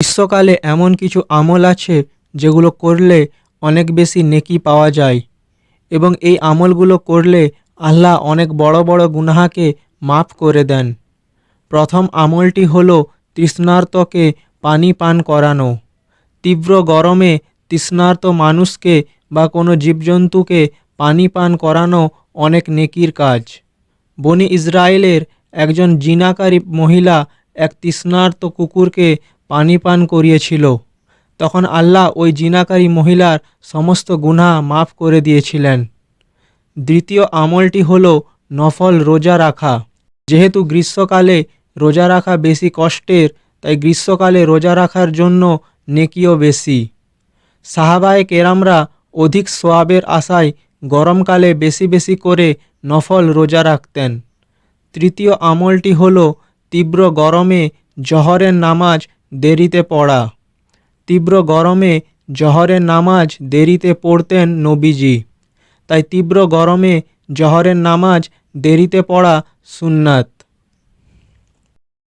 গ্রীষ্মকালে এমন কিছু আমল আছে যেগুলো করলে অনেক বেশি নেকি পাওয়া যায় এবং এই আমলগুলো করলে আল্লাহ অনেক বড় বড় গুনাহকে মাফ করে দেন। প্রথম আমলটি হলো তৃষ্ণার্তকে পানি পান করানো। তীব্র গরমে তৃষ্ণার্ত মানুষকে বা কোনো জীবজন্তুকে পানি পান করানো অনেক নেকির কাজ। বনি ইসরায়েলের একজন জিনাকারী মহিলা এক তৃষ্ণার্ত কুকুরকে পানি পান করিয়েছিল। তখন আল্লাহ ওই জিনাকারী মহিলার সমস্ত গুনাহ মাফ করে দিয়েছিলেন। দ্বিতীয় আমলটি হলো নফল রোজা রাখা। যেহেতু গ্রীষ্মকালে রোজা রাখা বেশি কষ্টের, তাই গ্রীষ্মকালে রোজা রাখার জন্য নেকিও বেশি। সাহাবায়ে কেরামরা অধিক সোয়াবের আশায় গরমকালে বেশি বেশি করে নফল রোজা রাখতেন। তৃতীয় আমলটি হলো তীব্র গরমে জহরের নামাজ দেরিতে পড়া। তীব্র গরমে জহরের নামাজ দেরিতে পড়তেন নবীজি, তাই তীব্র গরমে জহরের নামাজ দেরিতে পড়া সুন্নাত।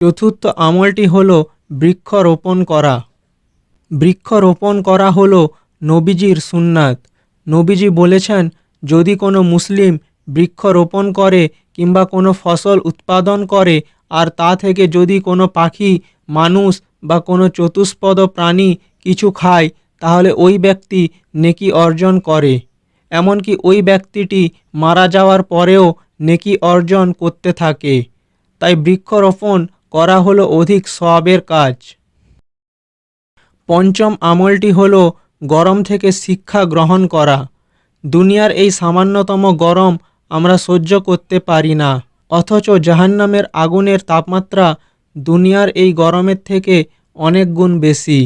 চতুর্থ আমলটি হলো বৃক্ষরোপণ করা। বৃক্ষরোপণ করা হলো নবীজির সুন্নাত। নবীজি বলেছেন, যদি কোনো মুসলিম বৃক্ষরোপণ করে কিংবা কোনো ফসল উৎপাদন করে আর তা থেকে যদি কোনো পাখি, মানুষ বা কোনো চতুষ্পদ প্রাণী কিছু খায়, তাহলে ওই ব্যক্তি নেকি অর্জন করে। এমনকি ওই ব্যক্তিটি মারা যাওয়ার পরেও নেকি অর্জন করতে থাকে। তাই বৃক্ষরোপণ করা হলো অধিক সওয়াবের কাজ। পঞ্চম আমলটি হলো গরম থেকে শিক্ষা গ্রহণ করা। দুনিয়ার এই সামান্যতম গরম আমরা সহ্য করতে পারি না, অথচ জাহান্নামের আগুনের তাপমাত্রা দুনিয়ার এই গরমের থেকে অনেক গুণ বেশি।